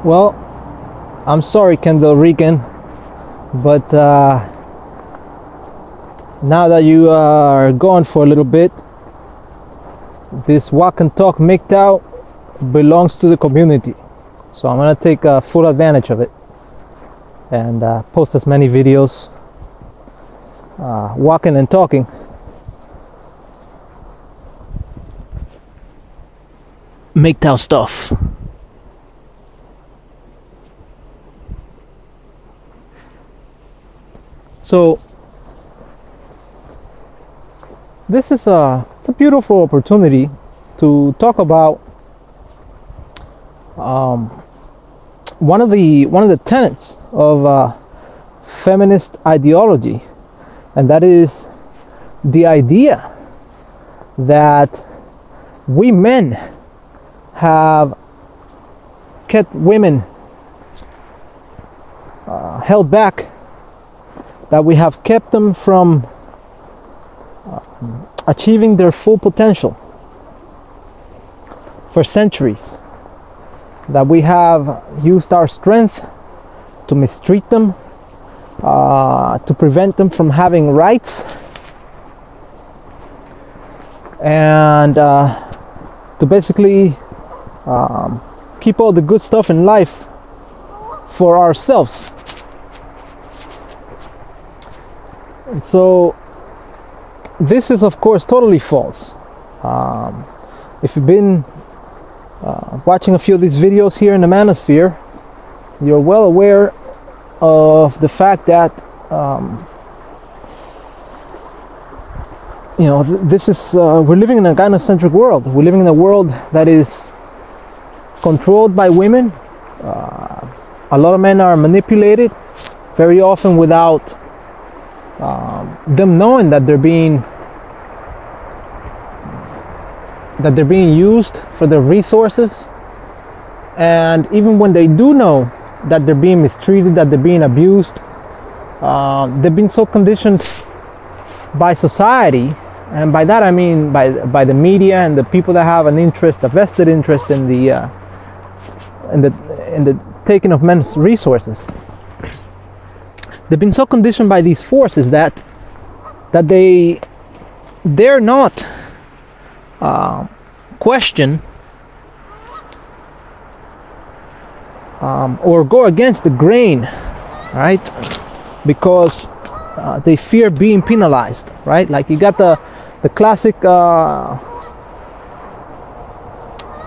Well, I'm sorry, Kendall Regan, but now that you are gone for a little bit, this Walk and Talk MGTOW belongs to the community. So I'm gonna take full advantage of it and post as many videos walking and talking. MGTOW stuff. So this is it's a beautiful opportunity to talk about one of the tenets of feminist ideology, and that is the idea that we men have kept women held back, that we have kept them from achieving their full potential for centuries, that we have used our strength to mistreat them, to prevent them from having rights, and to basically keep all the good stuff in life for ourselves. And so this is, of course, totally false. If you've been watching a few of these videos here in the manosphere, you're well aware of the fact that this is we're living in a gynocentric world. We're living in a world that is controlled by women. A lot of men are manipulated, very often without them knowing that they're being used for their resources. And even when they do know that they're being mistreated, that they're being abused, they've been so conditioned by society, and by that I mean by the media and the people that have an interest, a vested interest in the taking of men's resources. They've been so conditioned by these forces that they dare not question or go against the grain, right? Because they fear being penalized, right? Like you got the classic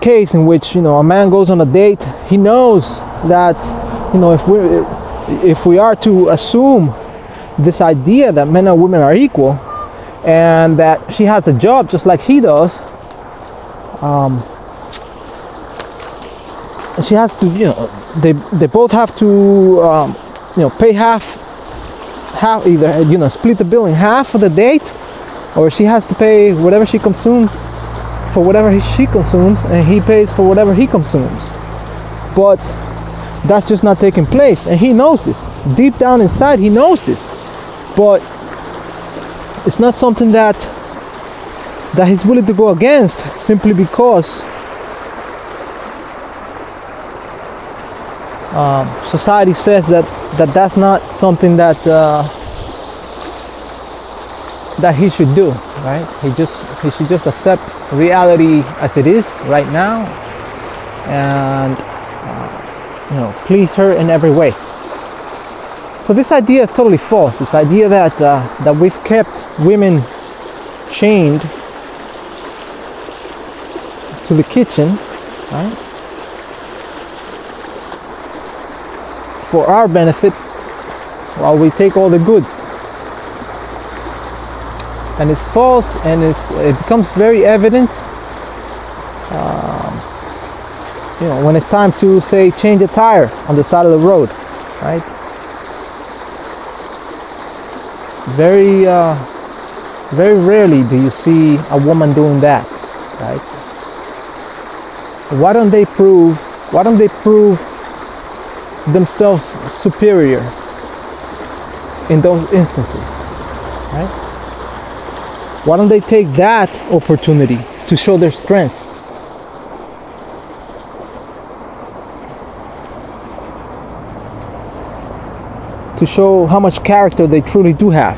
case in which a man goes on a date. He knows that if we are to assume this idea that men and women are equal, and that she has a job just like he does, and she has to, they both have to, pay half, either, split the bill in half for the date, or she has to pay whatever she consumes for whatever she consumes, and he pays for whatever he consumes. But that's just not taking place, and he knows this. Deep down inside, he knows this. But it's not something that he's willing to go against, simply because society says that's not something that he should do, right? He should just accept reality as it is right now, and please her in every way. So this idea is totally false. This idea that we've kept women chained to the kitchen, right, for our benefit, while we take all the goods. And it's false, and it becomes very evident when it's time to, say, change a tire on the side of the road, right? Very rarely do you see a woman doing that, right? Why don't they prove themselves superior in those instances, right? Why don't they take that opportunity to show their strength? to show how much character they truly do have,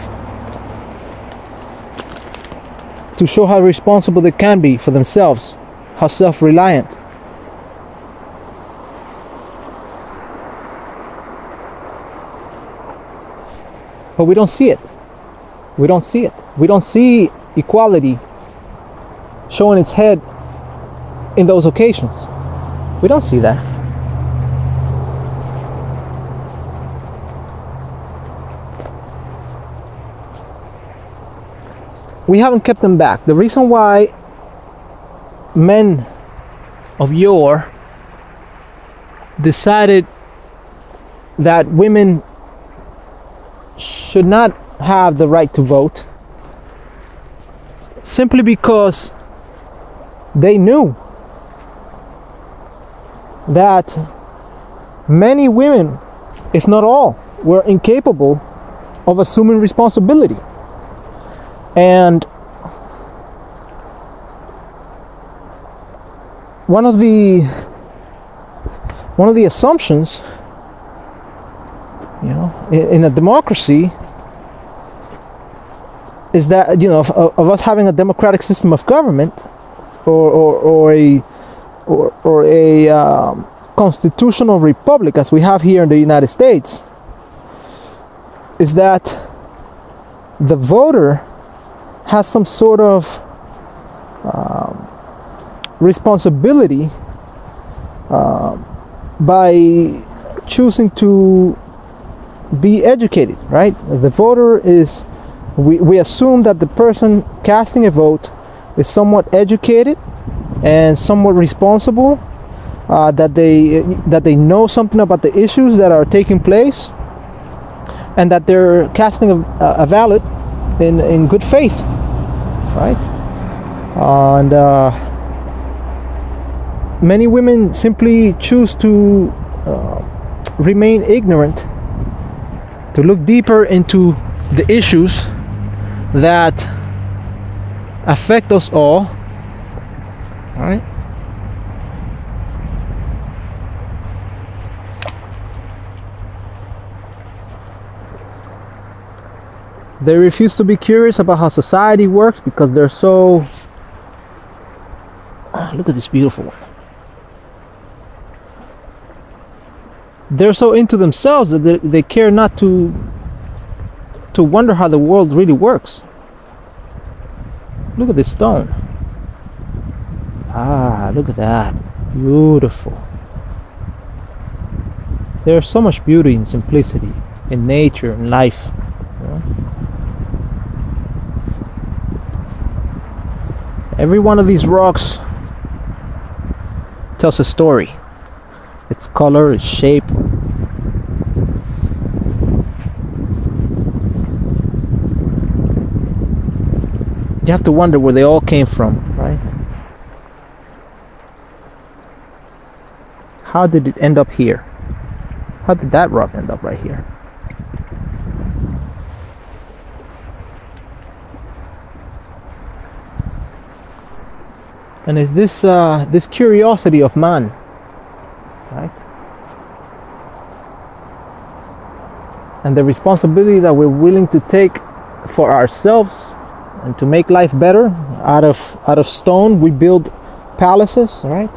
to show how responsible they can be for themselves, how self-reliant. But we don't see it. We don't see it. We don't see equality showing its head in those occasions. We don't see that. We haven't kept them back. The reason why men of yore decided that women should not have the right to vote, simply because they knew that many women, if not all, were incapable of assuming responsibility. And one of the assumptions, in a democracy, is that of us having a democratic system of government, or a constitutional republic as we have here in the United States, is that the voter has some sort of responsibility by choosing to be educated, right? The voter is, we assume that the person casting a vote is somewhat educated and somewhat responsible, that they know something about the issues that are taking place, and that they're casting a ballot in good faith, right? And many women simply choose to remain ignorant, to look deeper into the issues that affect us all, right? They refuse to be curious about how society works because they're so... look at this beautiful one. They're so into themselves that they care not to wonder how the world really works. Look at this stone. Ah, look at that. Beautiful. There's so much beauty and simplicity in nature and life. Every one of these rocks tells a story. Its color, its shape. You have to wonder where they all came from, right? How did it end up here? How did that rock end up right here? And it's this curiosity of man, right? And the responsibility that we're willing to take for ourselves and to make life better. Out of stone we build palaces, right?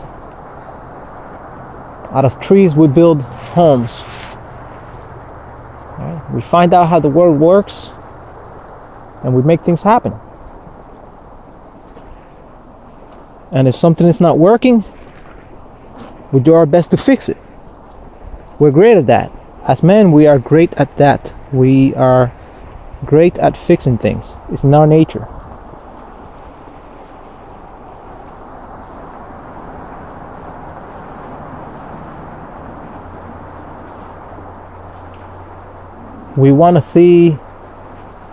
Out of trees we build homes. Right? We find out how the world works and we make things happen. And if something is not working, we do our best to fix it. We're great at that. As men, we are great at that. We are great at fixing things. It's in our nature. We want to see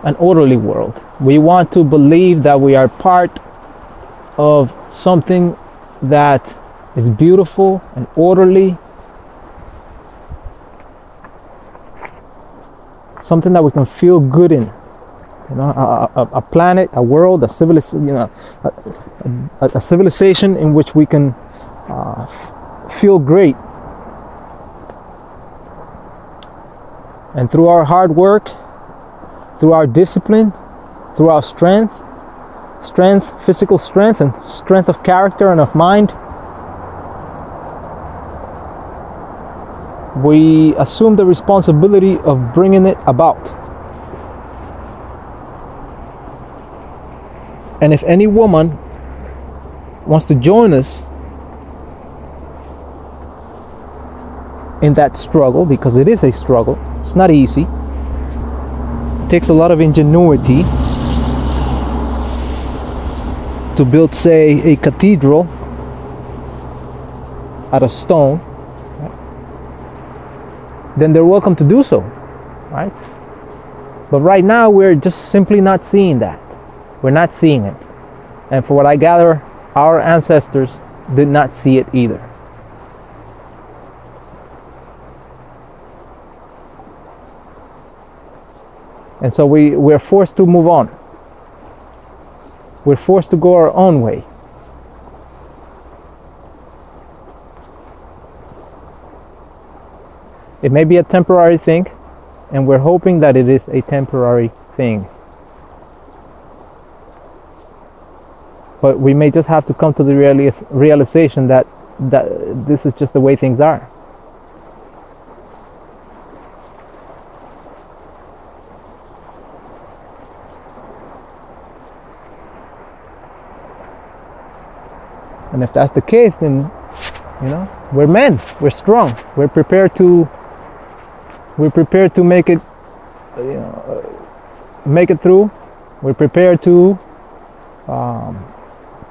an orderly world. We want to believe that we are part of something that is beautiful and orderly, something that we can feel good in, a planet, a world, a civilization in which we can feel great. And through our hard work, through our discipline, through our strength, physical strength, and strength of character and of mind, we assume the responsibility of bringing it about. And if any woman wants to join us in that struggle, because it is a struggle, it's not easy, it takes a lot of ingenuity to build, say, a cathedral out of stone, then they're welcome to do so, right? But right now we're just simply not seeing that. We're not seeing it. And for what I gather, our ancestors did not see it either. And so we're forced to move on. We're forced to go our own way. It may be a temporary thing, and we're hoping that it is a temporary thing. But we may just have to come to the realization that this is just the way things are. And if that's the case, then, you know, we're men, we're strong, we're prepared to make it, you know, make it through. We're prepared to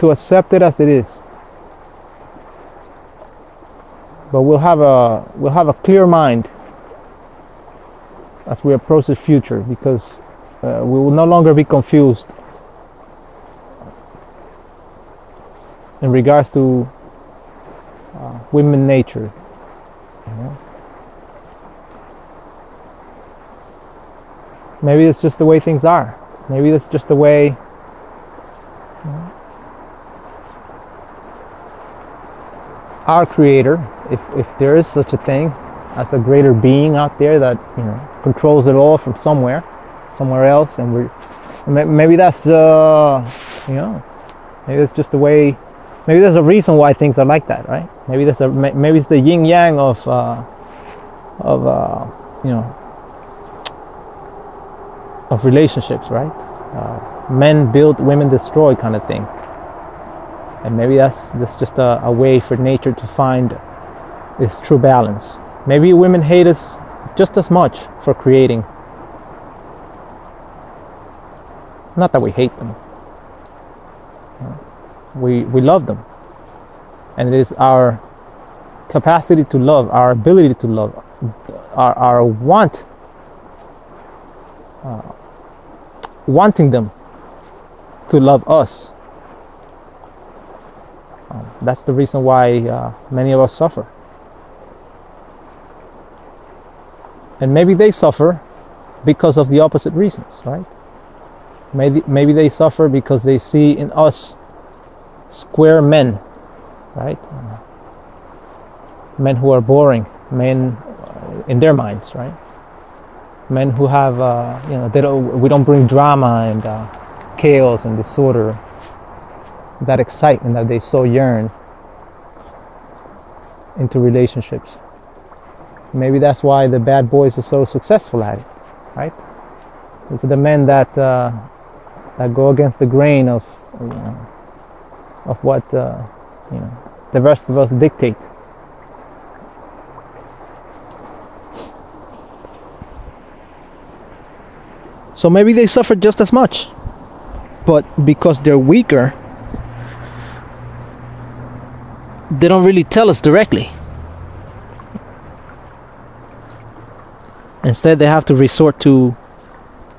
accept it as it is. But we'll have a clear mind as we approach the future, because we will no longer be confused in regards to women nature. You know? Maybe it's just the way things are. Maybe it's just the way, you know, our Creator, if there is such a thing as a greater being out there that, you know, controls it all from somewhere else, and maybe that's you know, maybe it's just the way. Maybe there's a reason why things are like that, right? Maybe it's the yin yang of you know, of relationships, right? Men build, women destroy kind of thing. And maybe that's just a way for nature to find its true balance. Maybe women hate us just as much for creating. Not that we hate them. We love them. And it is our capacity to love, our ability to love, our wanting them to love us. That's the reason why many of us suffer. And maybe they suffer because of the opposite reasons, right? Maybe they suffer because they see in us square men, right? Men who are boring, men in their minds, right? Men who have, you know, we don't bring drama and chaos and disorder, that excitement that they so yearn into relationships. Maybe that's why the bad boys are so successful at it, right? These are the men that go against the grain of, you know, of what you know, the rest of us dictate. So maybe they suffer just as much, but because they're weaker, they don't really tell us directly. Instead, they have to resort to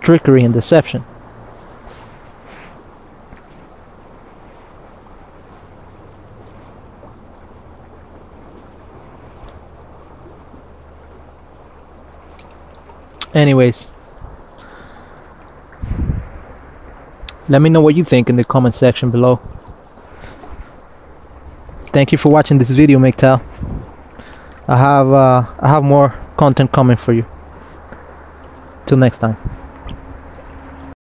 trickery and deception. Anyways, let me know what you think in the comment section below. Thank you for watching this video, MGTOW. I have more content coming for you. Till next time.